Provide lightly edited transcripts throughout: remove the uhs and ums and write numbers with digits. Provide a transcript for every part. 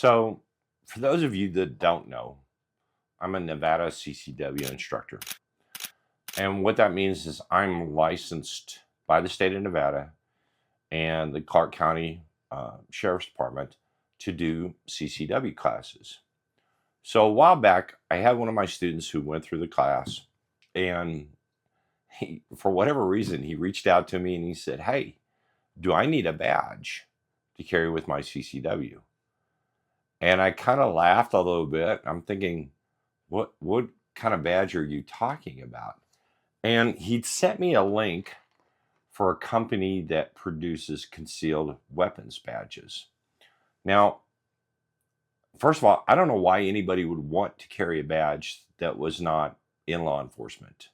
So, for those of you that don't know, I'm a Nevada CCW instructor. And what that means is I'm licensed by the state of Nevada and the Clark County Sheriff's Department to do CCW classes. So a while back, I had one of my students who went through the class, and he, for whatever reason, he reached out to me and he said, "Hey, do I need a badge to carry with my CCW?" And I kind of laughed a little bit. I'm thinking, what kind of badge are you talking about? And he'd sent me a link for a company that produces concealed weapons badges. Now, first of all, I don't know why anybody would want to carry a badge that was not in law enforcement.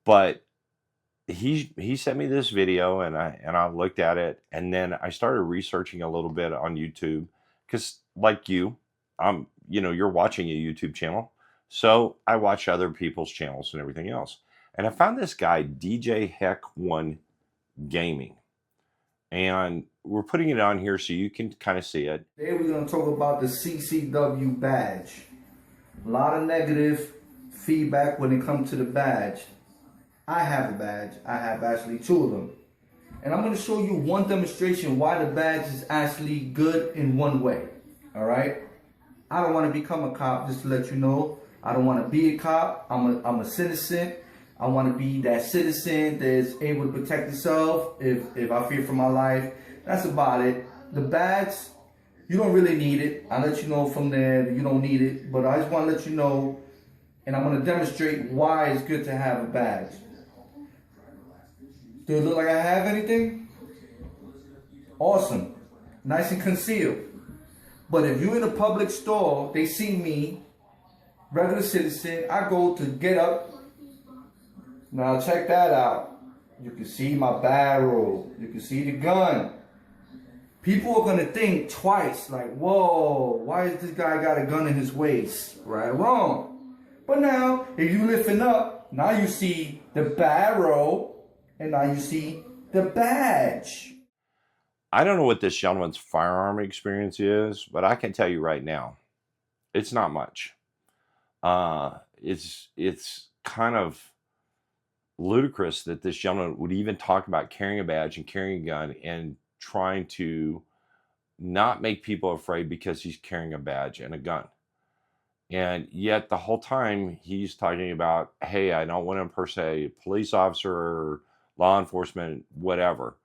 But he sent me this video, and I looked at it, and then I started researching a little bit on YouTube, because like you're watching a YouTube channel, so I watch other people's channels and everything else, and I found this guy DJ Heck One Gaming, and we're putting it on here so you can kind of see it. Today we're going to talk about the CCW badge. A lot of negative feedback when it comes to the badge. I have a badge. I have actually two of them. And I'm going to show you one demonstration why the badge is actually good in one way. All right? I don't want to become a cop, just to let you know. I don't want to be a cop. I'm a citizen. I want to be that citizen that is able to protect itself if I fear for my life. That's about it. The badge, you don't really need it. I'll let you know from there that you don't need it. But I just want to let you know, and I'm going to demonstrate why it's good to have a badge. Do it look like I have anything? Awesome. Nice and concealed. But if you're in a public store, they see me, regular citizen, I go to get up. Now check that out. You can see my barrel. You can see the gun. People are going to think twice, like, whoa, why is this guy got a gun in his waist? Right or wrong. But now, if you lifting up, now you see the barrel, and now you see the badge. I don't know what this gentleman's firearm experience is, but I can tell you right now, it's not much. It's kind of ludicrous that this gentleman would even talk about carrying a badge and carrying a gun and trying to not make people afraid because he's carrying a badge and a gun. And yet the whole time he's talking about, hey, I don't want to impersonate a police officer or law enforcement, whatever.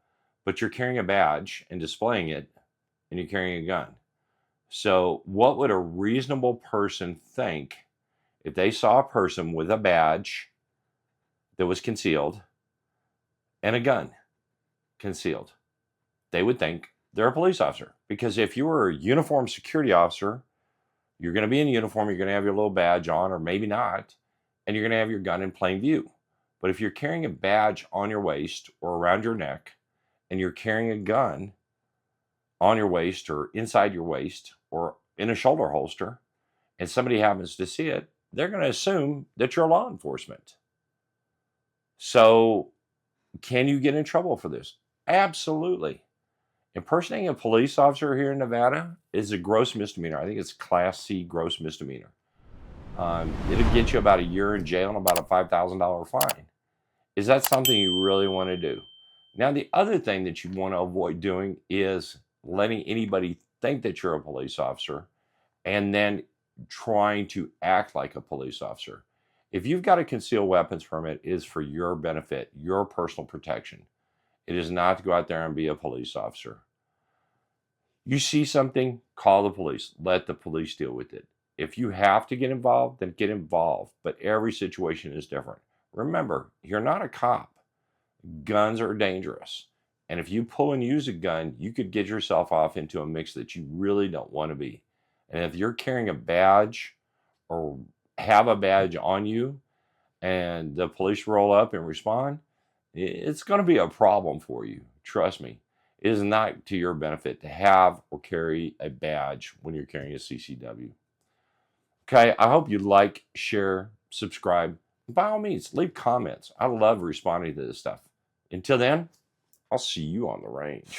But you're carrying a badge and displaying it, and you're carrying a gun. So what would a reasonable person think if they saw a person with a badge that was concealed and a gun concealed? They would think they're a police officer. Because if you were a uniformed security officer, you're going to be in uniform, you're going to have your little badge on, or maybe not, and you're going to have your gun in plain view. But if you're carrying a badge on your waist or around your neck, and you're carrying a gun on your waist or inside your waist or in a shoulder holster, and somebody happens to see it, they're going to assume that you're law enforcement. So can you get in trouble for this? Absolutely. Impersonating a police officer here in Nevada is a gross misdemeanor. I think it's Class C gross misdemeanor. It'll get you about a year in jail and about a $5,000 fine. Is that something you really want to do? Now, the other thing that you want to avoid doing is letting anybody think that you're a police officer and then trying to act like a police officer. If you've got a concealed weapons permit, it is for your benefit, your personal protection. It is not to go out there and be a police officer. You see something, call the police. Let the police deal with it. If you have to get involved, then get involved. But every situation is different. Remember, you're not a cop. Guns are dangerous. And if you pull and use a gun, you could get yourself off into a mix that you really don't want to be. And if you're carrying a badge or have a badge on you and the police roll up and respond, it's going to be a problem for you. Trust me. It is not to your benefit to have or carry a badge when you're carrying a CCW. Okay, I hope you like, share, subscribe. By all means, leave comments. I love responding to this stuff. Until then, I'll see you on the range.